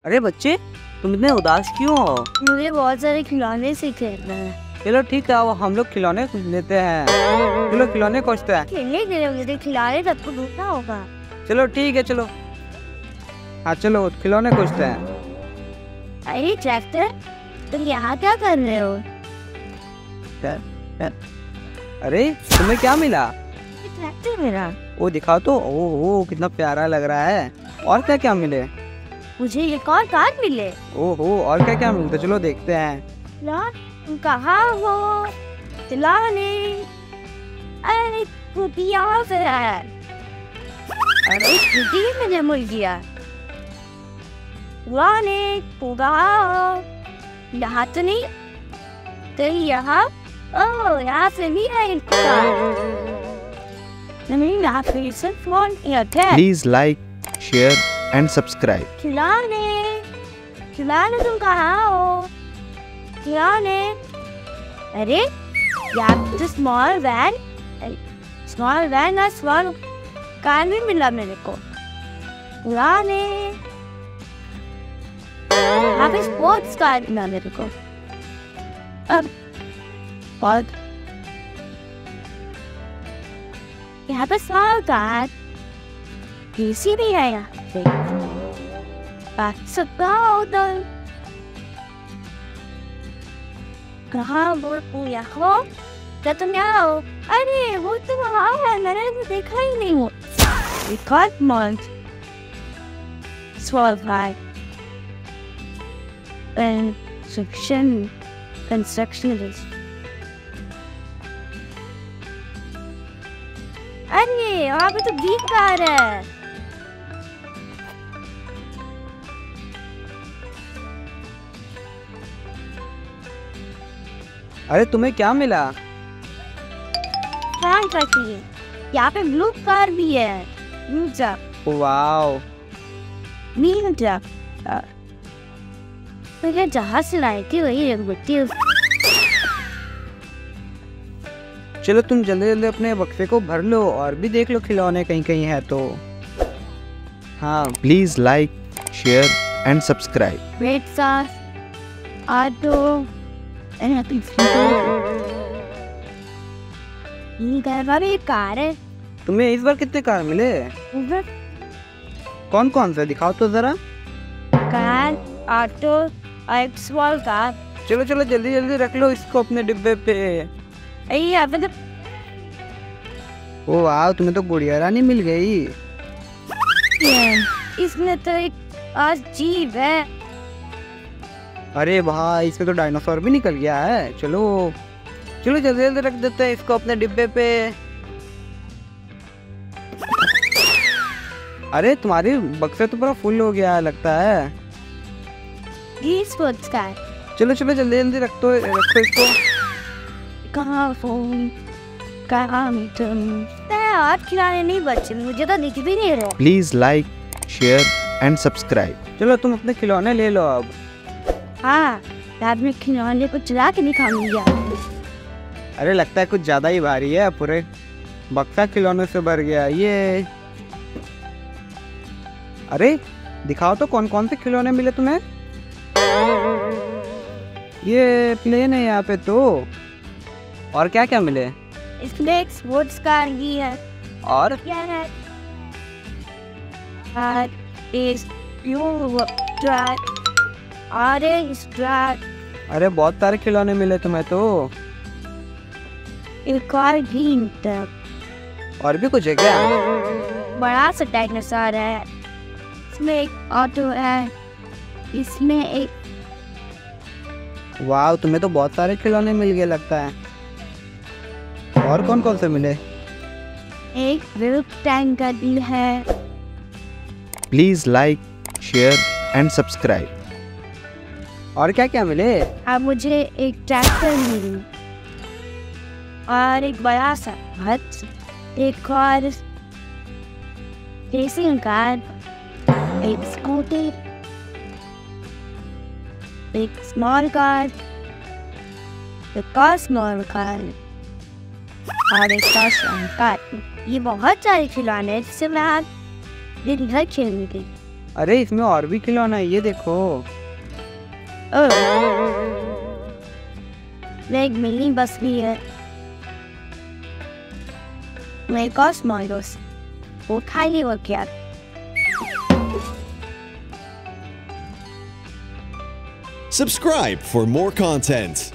अरे बच्चे, तुम इतने उदास क्यों हो? मुझे बहुत सारे खिलौने से खेलना है। चलो ठीक है, अब हम लोग खिलौने लेते हैं। चलो खिलौने खोजते हैं। खेलने के लिए मुझे खिलौने तक को ढूंढना होगा। चलो ठीक है, चलो। हाँ चलो खिलौने खोजते हैं। अरे ट्रैक्टर, तुम यहाँ क्या कर रहे हो? अरे तुम्हें क्या मिला? ये ट्रैक्टर मेरा। वो दिखाओ तो। ओहो कितना प्यारा लग रहा है। और क्या क्या मिले? मुझे एक और कार मिले। ओहो और क्या क्या मिलते, चलो देखते हैं। तुम कहाँ हो? खिलौने। अरे कुटी यहाँ से है। अरे कुटी मैंने मिल गया। खिलौने तुम कहाँ हो? यहाँ तो नहीं। तो यहाँ, ओह यहाँ से नहीं है इनका। नहीं यहाँ पे सिर्फ फोन है। Please like, share and subscribe. खिलौने, खिलौने तुम कहाँ हो? खिलौने। अरे यार तो स्मॉल वैन ना स्मॉल कार भी मिला मेरे को। खिलौने। यहाँ पे स्पोर्ट्स कार मिला मेरे को। अब बहुत यहाँ पे स्मॉल कार एसी भी है यहाँ पे। बाकी सब कहाँ हो तुम? कहाँ वो तुम यहाँ? क्या तुम यहाँ हो? अरे वो तो वहाँ है, मैंने तो देखा ही नहीं वो। एक month 12 and construction. अरे वहाँ पे तो ग्रीन कार है। अरे तुम्हें क्या मिला? यहाँ पे ब्लू कार भी है। वाओ। मैं जहाँ से लाई थी वही रंगती। चलो तुम जल्दी जल्दी अपने बक्से को भर लो और भी देख लो खिलौने कहीं कहीं है तो। हाँ Please like, share and subscribe. Red sauce, auto, ये कार है। तुम्हें इस बार कितने कार मिले? कौन कौन से दिखाओ तो जरा। कार, ऑटो और एक स्मॉल कार। चलो चलो जल्दी जल्दी रख लो इसको अपने डिब्बे पे। यहाँ पे ओ वाह, तुम्हें तो गुड़िया रानी मिल गई। इसमें तो एक अजीब है। अरे भाई, इसमें तो डायनासोर भी निकल गया है। चलो चलो जल्दी जल्दी रख देते हैं इसको अपने डिब्बे पे। अरे तुम्हारी बक्से तो पूरा फुल हो गया है लगता है। ये स्पोर्ट्स कार। चलो चलो जल्दी जल्दी रखो इसको। कहाँ फोन, कहाँ तुम? और खिलौने नहीं बच्चे, मुझे तो दिख भी नहीं रहे। Please like, share and subscribe. चलो तुम अपने खिलौने ले लो अब। हाँ, रात में खिलौने को चला के नहीं खाऊंगी। अरे लगता है कुछ ज्यादा ही भारी है, पूरे बक्सा खिलौने से भर गया ये। अरे दिखाओ तो कौन कौन से खिलौने मिले तुम्हें? ये प्लेन है यहाँ पे तो। और क्या क्या मिले? इसमें एक स्पोर्ट्स कार भी है। और क्या है? ट्रैक। अरे बहुत सारे खिलौने मिले तुम्हें तो। एक और ग्रीन ट्रक। और भी कुछ है क्या? बड़ा सा डायनासोर है। इसमें एक ऑटो है। इसमें एक। वाह, तुम्हें तो बहुत सारे खिलौने मिल गए लगता है। और कौन कौन से मिले? एक मिल्क टैंकर भी है। Please like, share and subscribe. और क्या क्या मिले? अब मुझे एक ट्रैक्टर मिली और एक बड़ा सा हट, एक और रेसिंग कार, एक स्कूटी, एक स्मॉल कार, एक और स्मॉल कार और एक कार। ये बहुत सारे खिलौने हैं जिससे मैं आज दिन भर खेलने गई। अरे इसमें और भी खिलौना है, ये देखो। एक मिनी बस भी है। मेरे कॉस्मोस वो खाली हो गया। Subscribe for more content.